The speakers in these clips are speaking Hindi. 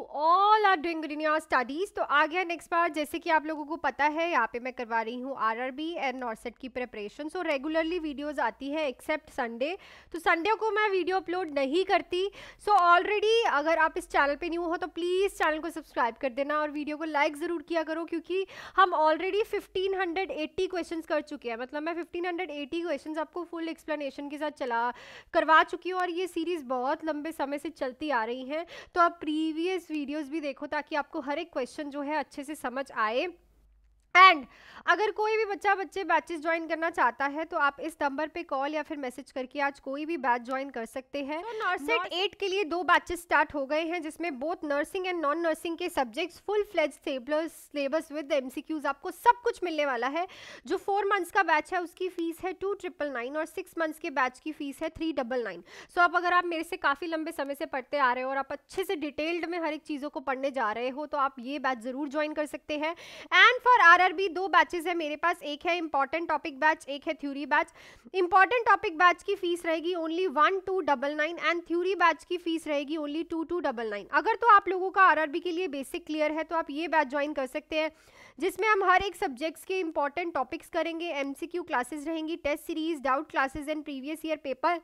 All are doing good in your studies. तो आ गया नेक्स्ट पार्ट। जैसे कि आप लोगों को पता है यहाँ पे मैं करवा रही हूँ आरआरबी एंड नॉर्सेट की प्रिपरेशन। सो रेगुलरली वीडियोस आती है एक्सेप्ट संडे, तो संडे को मैं वीडियो अपलोड नहीं करती। सो ऑलरेडी अगर आप इस चैनल पे न्यू हो तो प्लीज़ चैनल को सब्सक्राइब कर देना और वीडियो को लाइक ज़रूर किया करो, क्योंकि हम ऑलरेडी 1580 क्वेश्चन कर चुके हैं। मतलब मैं 1580 क्वेश्चन आपको फुल एक्सप्लेनेशन के साथ करवा चुकी हूँ और ये सीरीज़ बहुत लंबे समय से चलती आ रही है। तो आप प्रीवियस वीडियोस भी देखो ताकि आपको हर एक क्वेश्चन जो है अच्छे से समझ आए। एंड अगर कोई भी बच्चे बैचेस ज्वाइन करना चाहता है तो आप इस नंबर पे कॉल या फिर मैसेज करके आज कोई भी बैच ज्वाइन कर सकते हैं। तो नॉर्सेट 8 के लिए 2 बैचेस स्टार्ट हो गए हैं, जिसमें both nursing and non nursing के subjects full fledge syllabus with MCQs आपको सब कुछ मिलने वाला है। जो 4 मंथ्स का बैच है उसकी फीस है 2999 और 6 मंथ्स के बैच की फीस है 399। सो अब अगर आप मेरे से काफ़ी लंबे समय से पढ़ते आ रहे हो और आप अच्छे से डिटेल्ड में हर एक चीज़ों को पढ़ने जा रहे हो तो आप ये बैच ज़रूर ज्वाइन कर सकते हैं। एंड फॉर आरआरबी 2 बैचेस है मेरे पास, एक है इंपॉर्टेंट टॉपिक बैच, एक है theory batch. Important topic batch की फीस रहेगी ओनली 1299 एंड थ्योरी बैच की फीस रहेगी ओनली 2299। अगर तो आप लोगों का आरआरबी के लिए बेसिक क्लियर है तो आप ये बैच ज्वाइन कर सकते हैं, जिसमें हम हर एक सब्जेक्ट्स के इंपॉर्टेंट टॉपिक्स करेंगे, एमसीक्यू क्लासेस रहेंगी, test series, doubt classes and previous year paper.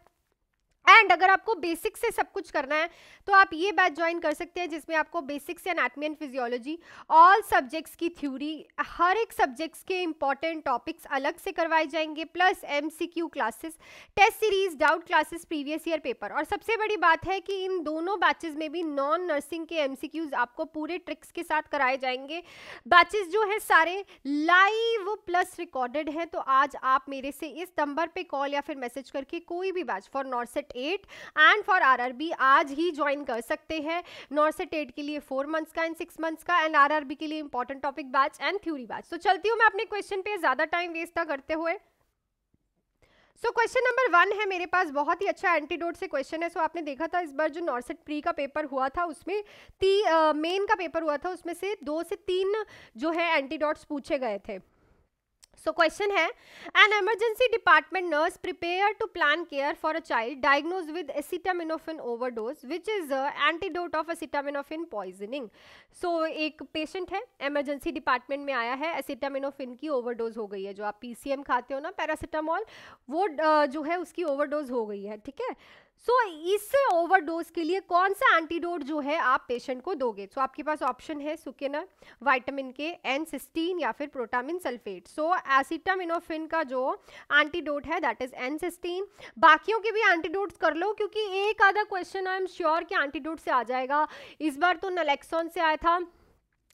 And अगर आपको बेसिक से सब कुछ करना है तो आप ये बैच ज्वाइन कर सकते हैं, जिसमें आपको basics anatomy and physiology, all subjects की थ्योरी, हर एक सब्जेक्ट्स के इंपॉर्टेंट टॉपिक्स अलग से करवाए जाएंगे, plus MCQ classes, test series, doubt classes, previous year paper. और सबसे बड़ी बात है कि इन दोनों बैचेस में भी नॉन नर्सिंग के एमसीक्यूज आपको पूरे ट्रिक्स के साथ कराए जाएंगे। बैचेस जो है सारे लाइव प्लस रिकॉर्डेड हैं। तो आज आप मेरे से इस नंबर पे कॉल या फिर मैसेज करके कोई भी batch for नॉर्सेट 8 and for RRB आज ही ज्वाइन कर सकते हैं। नॉर्सेट 8 के लिए 4 मंथ्स का एंड 6 मंथ्स का, एंड आरआरबी के लिए important topic batch and theory batch. तो चलती हूँ मैं अपने क्वेश्चन पे ज्यादा टाइम वेस्ट ना करते हुए। सो क्वेश्चन नंबर 1 है मेरे पास, बहुत ही अच्छा एंटीडोट से क्वेश्चन है। सो आपने देखा था इस बार जो नॉर्सेट प्री का पेपर हुआ था उसमें मेन का पेपर हुआ था, उसमें से 2 से 3 जो है एंटीडोट्स पूछे गए थे। So question है, an emergency department nurse prepared to plan care for a child diagnosed with acetaminophen overdose, which is the antidote of acetaminophen poisoning. So एक patient है, emergency department में आया है, acetaminophen की overdose हो गई है। जो आप PCM खाते हो ना पैरासीटामोल, वो जो है उसकी overdose हो गई है, ठीक है। सो इस ओवरडोज के लिए कौन सा एंटीडोट जो है आप पेशेंट को दोगे? सो आपके पास ऑप्शन है सुकेनर, विटामिन के, एन-सिस्टीन या फिर प्रोटामिन सल्फेट। सो एसिटामिनोफेन का जो एंटीडोट है दैट इज एन-सिस्टीन। बाकियों के भी एंटीडोट्स कर लो, क्योंकि एक आधा क्वेश्चन आई एम श्योर कि एंटीडोट से आ जाएगा। इस बार तो नलेक्सोन से आया था,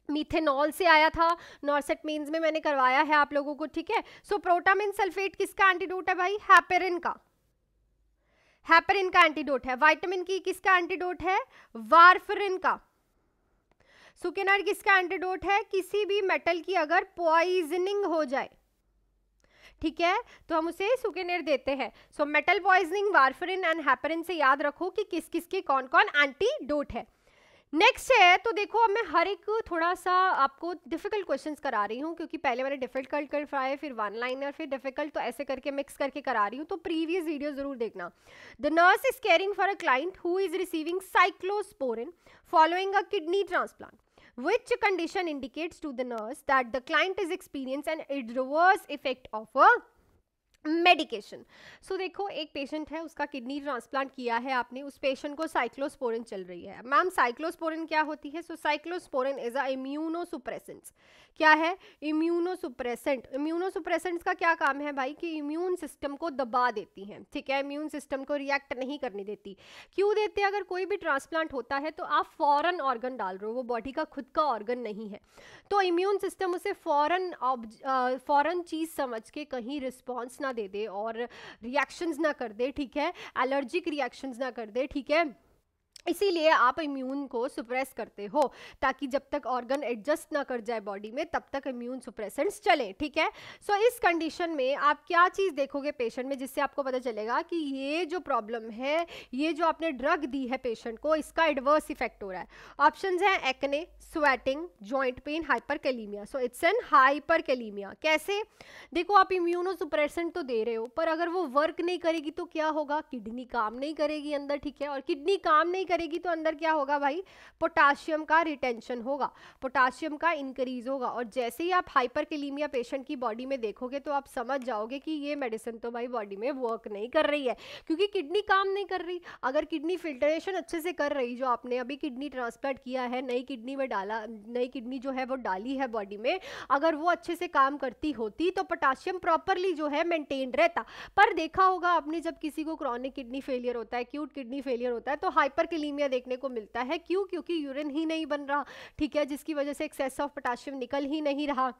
मीथेनॉल से आया था, नॉर्सेट मेंस में मैंने करवाया है आप लोगों को, ठीक है। सो प्रोटामिन सल्फेट किसका एंटीडोट है भाई? हैपेरिन का, हैपेरिन का एंटीडोट है। विटामिन की किसका एंटीडोट है? वारफरिन का। सुकेनर किसका एंटीडोट है? किसी भी मेटल की अगर पॉइजनिंग हो जाए, ठीक है, तो हम उसे सुकेनर देते हैं। So metal poisoning, warfarin and heparin से याद रखो कि किस किस के कौन कौन एंटीडोट है। नेक्स्ट है, तो देखो अब मैं हर एक थोड़ा सा आपको डिफिकल्ट क्वेश्चंस करा रही हूँ, क्योंकि पहले मैंने डिफिकल्ट करवाए, फिर वन लाइनर, फिर डिफिकल्ट, तो ऐसे करके मिक्स करके करा रही हूँ। तो प्रीवियस वीडियो जरूर देखना। The nurse is caring for a client who is receiving cyclosporine following a kidney transplant. Which condition indicates to the nurse that the client is experiencing an adverse effect of a medication? So देखो एक पेशेंट है, उसका किडनी ट्रांसप्लांट किया है आपने, उस पेशेंट को साइक्लोस्पोरिन चल रही है। मैम साइक्लोस्पोरिन क्या होती है? सो साइक्लोस्पोरिन इज अ इम्यूनोसुप्रेसेंट। क्या है? इम्यूनोसुप्रेसेंट। इम्यूनोसुप्रेसेंट्स का क्या काम है भाई? कि इम्यून सिस्टम को दबा देती हैं, ठीक है, इम्यून सिस्टम को रिएक्ट नहीं करने देती। क्यों देते हैं? अगर कोई भी ट्रांसप्लांट होता है तो आप फॉरेन ऑर्गन डाल रहे हो, वो बॉडी का खुद का ऑर्गन नहीं है, तो इम्यून सिस्टम उसे फॉरेन चीज समझ के कहीं रिस्पॉन्स ना दे दे और रिएक्शंस ना कर दे, ठीक है, एलर्जिक रिएक्शंस ना कर दे, ठीक है। इसीलिए आप इम्यून को सुप्रेस करते हो, ताकि जब तक ऑर्गन एडजस्ट ना कर जाए बॉडी में तब तक इम्यून सुप्रेसेंट्स चले, ठीक है। सो इस कंडीशन में आप क्या चीज़ देखोगे पेशेंट में, जिससे आपको पता चलेगा कि ये जो प्रॉब्लम है, ये जो आपने ड्रग दी है पेशेंट को, इसका एडवर्स इफेक्ट हो रहा है। ऑप्शंस हैं acne, sweating, joint pain, hyperkalemia. So it's an hyperkalemia. कैसे? देखो आप इम्यूनोसुप्रेसेंट तो दे रहे हो, पर अगर वो वर्क नहीं करेगी तो क्या होगा? किडनी काम नहीं करेगी अंदर, ठीक है, और किडनी काम नहीं करेगी तो अंदर क्या होगा भाई, पोटाशियम का रिटेंशन होगा, पोटाशियम का इंक्रीज होगा। और जैसे ही आप हाइपरकैलेमिया पेशेंट की बॉडी में देखोगे तो आप समझ जाओगे कि ये मेडिसिन तो भाई बॉडी में वर्क नहीं कर रही है, क्योंकि किडनी काम नहीं कर रही। अगर किडनी फिल्ट्रेशन अच्छे से कर रही, जो आपने अभी किडनी ट्रांसप्लांट किया है, नई किडनी में डाला, नई किडनी जो है वो डाली है बॉडी में, अगर वो अच्छे से काम करती होती तो पोटाशियम प्रॉपरली जो है मेंटेन रहता। पर देखा होगा आपने, जब किसी को क्रॉनिक किडनी फेलियर होता है, एक्यूट किडनी फेलियर होता है, तो हाइपरकैलेमिया देखने को मिलता है। क्यों? क्योंकि यूरिन ही नहीं बन रहा, ठीक है, जिसकी वजह से एक्सेस ऑफ पोटाशियम निकल ही नहीं रहा।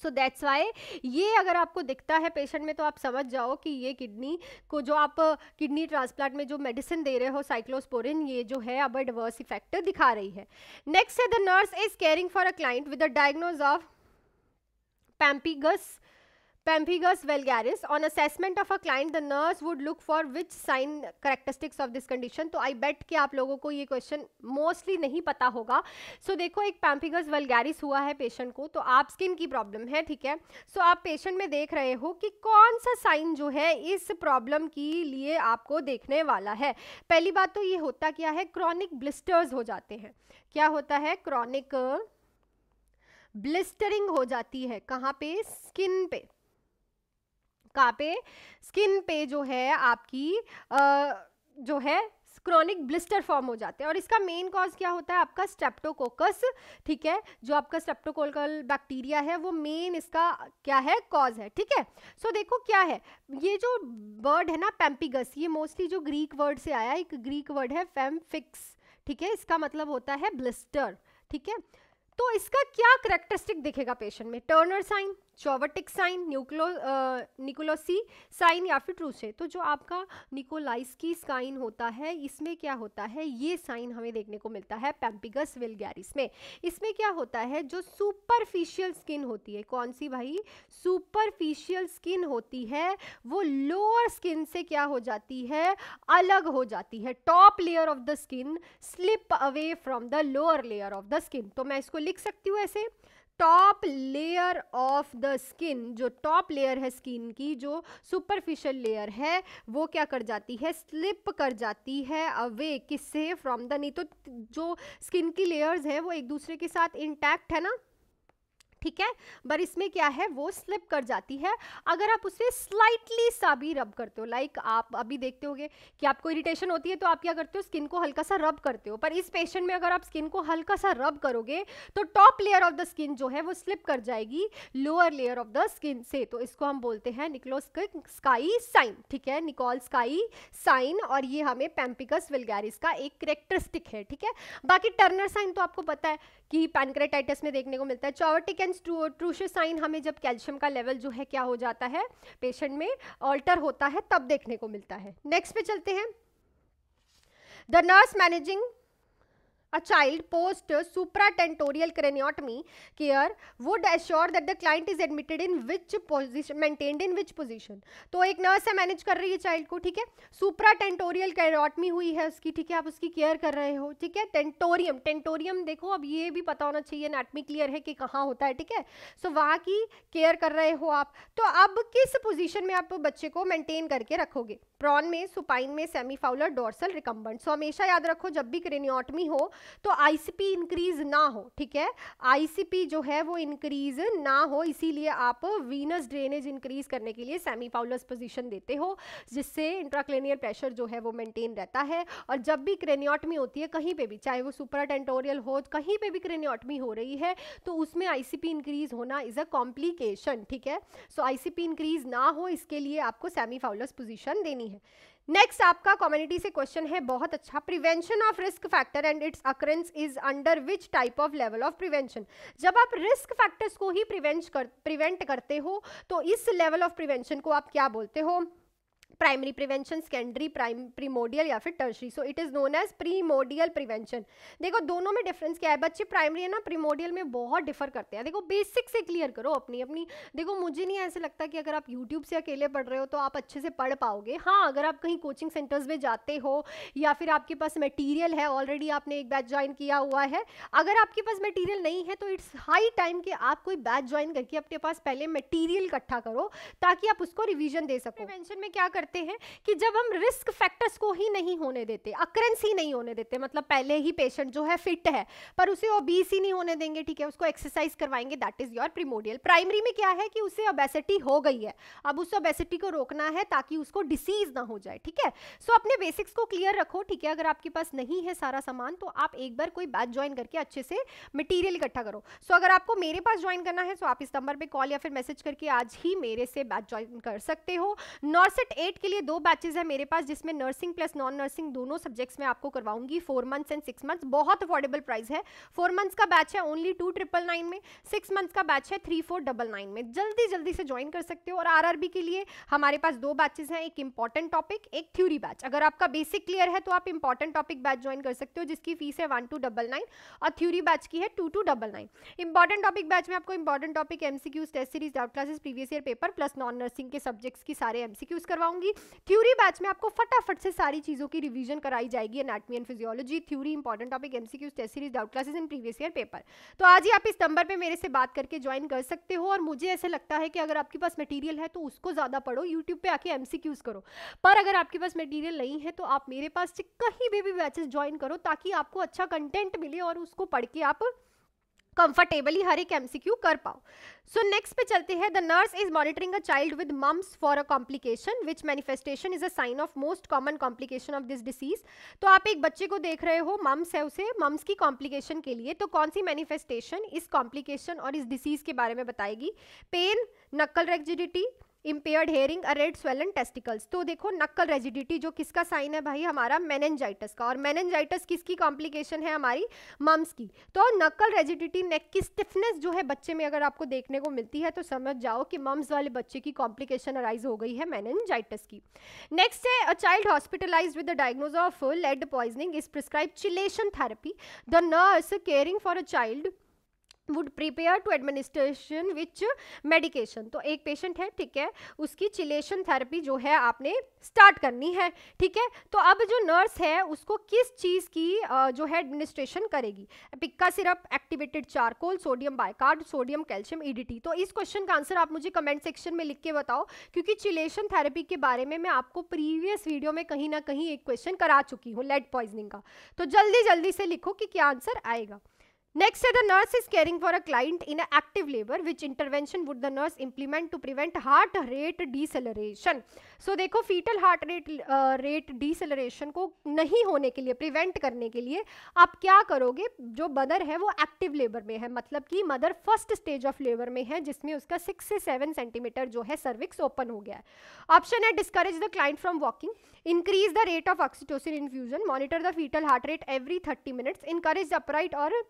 सो दैट्स वाई ये अगर आपको दिखता है पेशेंट में तो आप समझ जाओ कि ये किडनी को, जो आप किडनी ट्रांसप्लांट में जो मेडिसिन दे रहे हो साइक्लोस्पोरिन, ये जो है अब एडवर्स इफेक्ट दिखा रही है। नेक्स्ट है, the nurse is caring for a client with the diagnose of Pemphigus vulgaris. On assessment of a client, the nurse would look for which sign characteristics of this condition. तो I bet कि आप लोगों को ये क्वेश्चन मोस्टली नहीं पता होगा। सो देखो, एक Pemphigus vulgaris हुआ है पेशेंट को, तो आप स्किन की प्रॉब्लम है, ठीक है। सो आप पेशेंट में देख रहे हो कि कौन सा साइन जो है इस प्रॉब्लम के लिए आपको देखने वाला है। पहली बात तो ये होता क्या है, क्रॉनिक ब्लिस्टर्स हो जाते हैं। क्या होता है? क्रॉनिक ब्लिस्टरिंग हो जाती है। कहाँ पे? स्किन पे। कहाँ पे? स्किन पे जो है आपकी जो है क्रॉनिक ब्लिस्टर फॉर्म हो जाते हैं। और इसका मेन कॉज क्या होता है? आपका स्ट्रेप्टोकोकस, ठीक है, जो आपका स्ट्रेप्टोकोकल बैक्टीरिया है वो मेन इसका क्या है? कॉज है, ठीक है। सो देखो क्या है, ये जो वर्ड है ना पेम्पिगस, ये मोस्टली जो ग्रीक वर्ड से आया, एक ग्रीक वर्ड है फेमफिक्स, ठीक है, इसका मतलब होता है ब्लिस्टर, ठीक है। तो इसका क्या करेक्टरिस्टिक दिखेगा पेशेंट में? टर्नर साइन, चोवर्टिक साइन, निकोलोसी साइन या फिर ट्रूसे। तो जो आपका निकोलाइस्की साइन होता है, इसमें क्या होता है? ये साइन हमें देखने को मिलता है पेम्पिगस वल्गैरिस में। इसमें क्या होता है? जो सुपरफिशियल स्किन होती है, कौन सी भाई? सुपरफिशियल स्किन होती है, वो लोअर स्किन से क्या हो जाती है? अलग हो जाती है। Top layer of the skin slip away from the lower layer of the skin. तो मैं इसको लिख सकती हूँ ऐसे, top layer of the skin, जो टॉप लेयर है स्किन की, जो सुपरफिशियल लेयर है, वो क्या कर जाती है? स्लिप कर जाती है अवे, किससे? फ्रॉम द, नहीं तो जो स्किन की लेयर्स हैं वो एक दूसरे के साथ इंटैक्ट है ना, ठीक है, पर इसमें क्या है? वो स्लिप कर जाती है अगर आप उसे स्लाइटली सा भी रब करते हो। लाइक आप अभी देखते होगे कि आपको इरिटेशन होती है तो आप क्या करते हो? स्किन को हल्का सा रब करते हो। पर इस पेशेंट में अगर आप स्किन को हल्का सा रब करोगे तो top layer of the skin जो है वो स्लिप कर जाएगी lower layer of the skin से। तो इसको हम बोलते हैं निकोल्स्काई साइन, ठीक है, निकोल्स्काई साइन। और ये हमें पेम्पिगस वल्गैरिस का एक करेक्टरिस्टिक है, ठीक है। बाकी टर्नर साइन तो आपको पता है कि पैनक्रेटाइटिस में देखने को मिलता है। चोवर्टिक एंड ट्रूसे साइन हमें जब कैल्शियम का लेवल जो है क्या हो जाता है पेशेंट में, ऑल्टर होता है, तब देखने को मिलता है। नेक्स्ट पे चलते हैं। The nurse managing a child post supratentorial craniotomy care would assure that the client is admitted in which position, maintained in which position। तो एक नर्स है, मैनेज कर रही है चाइल्ड को, ठीक है, सुप्राटेंटोरियल कैरोटमी हुई है उसकी, ठीक है, आप उसकी केयर कर रहे हो, ठीक है। टेंटोरियम, टेंटोरियम देखो, अब ये भी पता होना चाहिए, एनाटमी क्लियर है कि कहाँ होता है, ठीक है। सो वहाँ की केयर कर रहे हो आप। तो अब किस पोजिशन में आप बच्चे को मेंटेन करके रखोगे? प्रॉन में, सुपाइन में, सेमीफाउलर, डोर्सल, रिकम्बेंट। सो हमेशा याद रखो जब भी क्रेनियोटमी हो तो आईसीपी इंक्रीज ना हो, ठीक है, आईसीपी जो है वो इंक्रीज ना हो, इसीलिए आप वीनस ड्रेनेज इंक्रीज करने के लिए सेमीफाउलस पोजीशन देते हो, जिससे इंट्राक्रेनियल प्रेशर जो है वो मेंटेन रहता है। और जब भी क्रेनियोटमी होती है कहीं पे भी, चाहे वो सुपराटेंटोरियल हो, कहीं पे भी क्रेनियोटमी हो रही है, तो उसमें आईसीपी इंक्रीज होना इज अ कॉम्प्लिकेशन, ठीक है। सो आईसीपी इंक्रीज ना हो, इसके लिए आपको सेमीफाउलस पोजीशन देनी है। नेक्स्ट आपका कम्युनिटी से क्वेश्चन है, बहुत अच्छा, prevention of risk factor and it's occurrence is under which type of level of prevention. जब आप रिस्क फैक्टर्स को ही प्रिवेंट करते हो तो इस लेवल ऑफ प्रिवेंशन को आप क्या बोलते हो? प्राइमरी प्रिवेंशन, सेकेंडरी, प्रीमोडियल या फिर tertiary. So it is known as primordial prevention. देखो दोनों में डिफरेंस क्या है, बच्चे प्राइमरी है ना प्रीमोडियल में बहुत डिफर करते हैं। देखो बेसिक से क्लियर करो अपनी अपनी। देखो मुझे नहीं ऐसे लगता कि अगर आप यूट्यूब से अकेले पढ़ रहे हो तो आप अच्छे से पढ़ पाओगे। हाँ, अगर आप कहीं कोचिंग सेंटर्स में जाते हो या फिर आपके पास मटीरियल है, ऑलरेडी आपने एक बैच ज्वाइन किया हुआ है, अगर आपके पास मटीरियल नहीं है तो इट्स हाई टाइम कि आप कोई बैच ज्वाइन करके अपने पास पहले मटीरियल इकट्ठा करो ताकि आप उसको रिविजन दे सको। प्रिवेंशन में क्या करते हैं कि जब हम रिस्क फैक्टर्स को ही नहीं होने देते, अकरेंस ही नहीं होने देते, मतलब पहले ही पेशेंट जो है फिट है पर उसे ओबीस ही नहीं होने देंगे, ठीक है, उसको एक्सरसाइज करवाएंगे, that is your primordial. Primary में क्या है कि उसे ओबेसिटी हो गई है, अब उस ओबेसिटी को रोकना है ताकि उसको डिसीज ना हो जाए, ठीक है। सो अपने बेसिक्स को क्लियर रखो, ठीक है। अगर आपके पास नहीं है सारा सामान तो आप एक बार कोई बैच ज्वाइन करके अच्छे से मटेरियल इकट्ठा करो। सो अगर आपको मेरे पास ज्वाइन करना है तो आप इस नंबर पे कॉल या फिर मैसेज करके आज ही मेरे से बैच ज्वाइन कर सकते हो। नॉर्सेट 8 के लिए 2 बैचेस है मेरे पास, जिसमें नर्सिंग प्लस नॉन नर्सिंग दोनों सब्जेक्ट्स में आपको करवाऊंगी, 4 मंथ्स एंड 6 मंथ्स। बहुत अफोर्डेबल प्राइस है। 4 मंथ्स का बैच है ओनली 2999 में, 6 मंथ्स का बैच है 3499 में। जल्दी जल्दी से ज्वाइन कर सकते हो। और आरआरबी के लिए हमारे पास 2 बैचेस हैं, एक इंपॉर्टेंट टॉपिक, एक थ्योरी बैच। अगर आपका बेसिक क्लियर है तो आप इंपॉर्टेंट टॉपिक बैच ज्वाइन कर सकते हो, जिसकी फीस है 1299 और थ्योरी बैच की है 2299। इंपॉर्टेंट टॉपिक बैच में आपको important topic, MCQs, test series, doubt classes, previous year paper plus non nursing के सब्जेक्ट्स की सारे एमसीक्यूज करवाऊंगी। थ्योरी बैच में आपको फटाफट से सारी चीजों की रिवीजन कराई जाएगी, anatomy and physiology, theory, important topic, MCQs, test series, doubt classes and previous year paper. तो आज ही आप इस नंबर पे मेरे से बात करके ज्वाइन कर सकते हो। और मुझे ऐसा लगता है कि अगर आपके पास मटेरियल है तो उसको ज्यादा पढ़ो, यूट्यूब पे आके एमसीक्यूज करो। पर अगर आपके पास मटेरियल नहीं है तो आप मेरे पास से कहीं भी बैचेस ज्वाइन करो ताकि आपको अच्छा कंटेंट मिले और उसको पढ़ के आप कंफर्टेबली हर एक एमसीक्यू कर पाओ। सो नेक्स्ट पे चलते हैं। The nurse is monitoring a child with mumps for a complication which manifestation is a sign of most common complication of this disease. तो आप एक बच्चे को देख रहे हो, मम्स है, उसे मम्स की कॉम्प्लिकेशन के लिए, तो कौन सी मैनिफेस्टेशन इस कॉम्प्लिकेशन और इस डिसीज के बारे में बताएगी? पेन, नक्कल rigidity, impaired hearing, red swollen testicles. तो देखो नक्कल रेजिडिटी जो किसका साइन है भाई? हमारा मेनिंजाइटिस का। और मेनिंजाइटिस किसकी कॉम्प्लिकेशन है? हमारी मम्स की। तो नक्कल रेजिडिटी, नेक की स्टिफनेस जो है बच्चे में अगर आपको देखने को मिलती है तो समझ जाओ कि मम्स वाले बच्चे की कॉम्प्लिकेशन अराइज हो गई है मेनिंजाइटिस की। नेक्स्ट है, a child hospitalized with the diagnose of lead poisoning is prescribe chelation therapy. The nurse caring for a child would prepare to administration which medication. तो एक पेशेंट है, ठीक है, उसकी चिलेशन थेरेपी जो है आपने स्टार्ट करनी है, ठीक है। तो अब जो नर्स है उसको किस चीज़ की जो है एडमिनिस्ट्रेशन करेगी? पिक्का syrup, activated charcoal, sodium bicarb, sodium calcium EDT. तो इस क्वेश्चन का आंसर आप मुझे कमेंट सेक्शन में लिख के बताओ, क्योंकि चिलेशन थेरेपी के बारे में मैं आपको प्रीवियस वीडियो में कहीं ना कहीं एक क्वेश्चन करा चुकी हूँ लेड पॉइजनिंग का। तो जल्दी जल्दी से लिखो कि क्या आंसर आएगा। Next, the nurse is caring for a client in an active labor. Which intervention would the nurse implement to prevent heart rate deceleration? So देखो fetal heart rate deceleration को नहीं होने के लिए, प्रिवेंट करने के लिए आप क्या करोगे? जो मदर है वो एक्टिव लेबर में है, मतलब कि mother first stage of labour में है, जिसमें उसका 6 से 7 सेंटीमीटर जो है सर्विक्स ओपन हो गया है। ऑप्शन है, discourage the client from walking, increase the rate of oxytocin infusion, monitor the fetal heart rate every 30 minutes, encourage upright और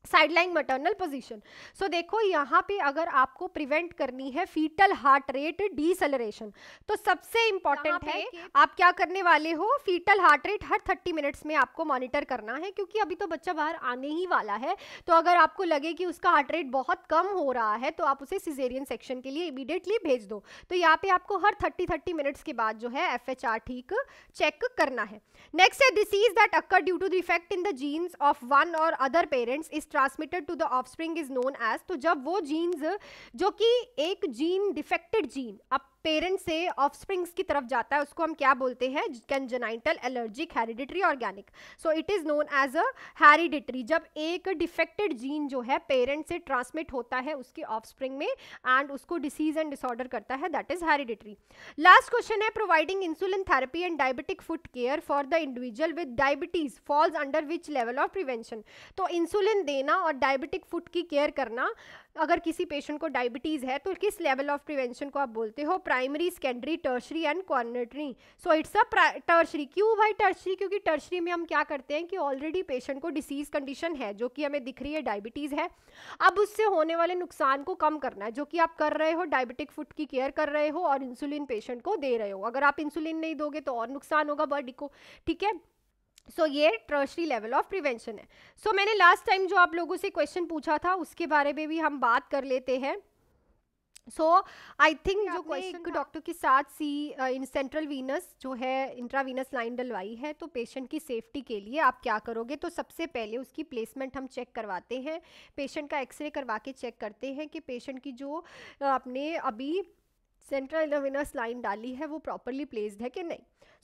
साइडलाइन मैटरनल पोजीशन। सो देखो यहाँ पे अगर आपको प्रिवेंट करनी है फीटल हार्ट रेट डीसेलरेशन, तो सबसे इंपॉर्टेंट है आप क्या करने वाले हो? फीटल हार्ट रेट हर 30 मिनट्स में आपको मॉनिटर करना है, क्योंकि अभी तो बच्चा बाहर आने ही वाला है। तो अगर आपको लगे कि उसका हार्ट रेट बहुत कम हो रहा है तो आप उसे सिजेरियन सेक्शन के लिए इमीडिएटली भेज दो। तो यहाँ पे आपको हर 30 मिनट्स के बाद जो है FHR ठीक चेक करना है। नेक्स्ट है, disease that occur due to the effect in the genes of one और other parents is transmitted to the offspring is known as. तो जब वो जीन्स जो कि एक जीन डिफेक्टेड जीन अब पेरेंट से ऑफस्प्रिंग्स की तरफ जाता है उसको हम क्या बोलते हैं? Congenital allergic hereditary organic. So it is known as a hereditary. जब एक डिफेक्टेड जीन जो है पेरेंट से ट्रांसमिट होता है उसके ऑफस्प्रिंग में एंड उसको डिसीज एंड डिसऑर्डर करता है, that is hereditary. Last question है, providing insulin therapy and diabetic foot care for the individual with diabetes falls under which level of prevention. तो इंसुलिन देना और डायबिटिक फुट की केयर करना, अगर किसी पेशेंट को डायबिटीज है तो किस लेवल ऑफ प्रिवेंशन को आप बोलते हो? Primary, secondary, tertiary and quaternary. So it's a tertiary. क्यों भाई टर्शरी? क्योंकि टर्शरी में हम क्या करते हैं कि ऑलरेडी पेशेंट को डिसीज कंडीशन है जो कि हमें दिख रही है, डायबिटीज है। अब उससे होने वाले नुकसान को कम करना है, जो कि आप कर रहे हो, डायबिटिक फुट की केयर कर रहे हो और इंसुलिन पेशेंट को दे रहे हो। अगर आप इंसुलिन नहीं दोगे तो और नुकसान होगा बॉडी को, ठीक है। सो ये टर्शरी लेवल ऑफ प्रिवेंशन है। सो मैंने लास्ट टाइम जो आप लोगों से क्वेश्चन पूछा था उसके बारे में भी हम बात कर लेते हैं। सो आई थिंक जो क्वेश्चन डॉक्टर के साथ इन सेंट्रल वीनस जो है इंट्रावीनस लाइन डलवाई है, तो पेशेंट की सेफ्टी के लिए आप क्या करोगे? तो सबसे पहले उसकी प्लेसमेंट हम चेक करवाते हैं, पेशेंट का एक्सरे करवा के चेक करते हैं कि पेशेंट की जो आपने अभी सेंट्रल लविनस लाइन डाली है वो प्रॉपरली प्लेस्ड है कि नहीं।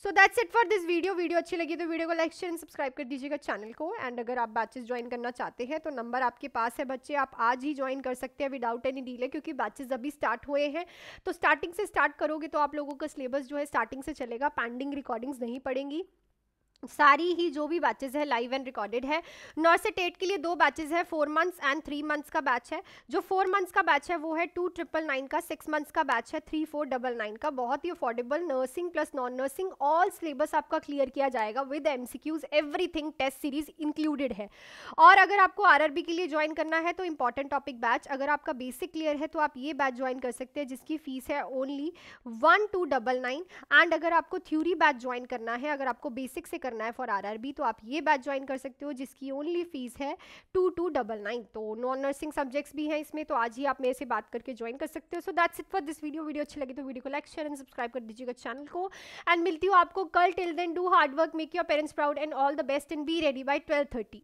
So that's it for this video अच्छी लगी तो वीडियो को लाइक शेयर एंड सब्सक्राइब कर दीजिएगा चैनल को। एंड अगर आप बैचेस ज्वाइन करना चाहते हैं तो नंबर आपके पास है बच्चे, आप आज ही ज्वाइन कर सकते हैं विदाउट एनी डिले, क्योंकि बैचेस अभी स्टार्ट हुए हैं। तो स्टार्टिंग से स्टार्ट करोगे तो आप लोगों का सिलेबस जो है स्टार्टिंग से चलेगा, पेंडिंग रिकॉर्डिंग्स नहीं पड़ेंगी। सारी ही जो भी बैचेस है लाइव एंड रिकॉर्डेड है। नॉर्सेट 8 के लिए 2 बैचेस है, 4 मंथ्स एंड 3 मंथ्स का बैच है। जो 4 मंथ्स का बैच है वो है 2999 का, 6 मंथ्स का बैच है 3499 का। बहुत ही affordable, nursing plus non nursing all syllabus आपका क्लियर किया जाएगा with MCQs, everything test series included है। और अगर आपको आरआरबी के लिए ज्वाइन करना है तो इंपॉर्टेंट टॉपिक बैच, अगर आपका बेसिक क्लियर है तो आप ये बैच ज्वाइन कर सकते हैं जिसकी फीस है ओनली 1299। एंड अगर आपको थ्योरी बैच ज्वाइन करना है, अगर आपको बेसिक से करना है फॉर आरआरबी, तो आप ये बैच ज्वाइन कर सकते हो जिसकी ओनली फीस है 2299। तो नॉन नर्सिंग सब्जेक्ट्स भी हैं इसमें, तो आज ही आप मेरे से बात करके ज्वाइन कर सकते हो। So that's it for this video अच्छी लगी तो वीडियो को लाइक शेयर एंड सब्सक्राइब कर दीजिएगा चैनल को। एंड मिलती हूँ आपको कल। Till then do hard work, make your parents proud and all the best and be ready by 12:30।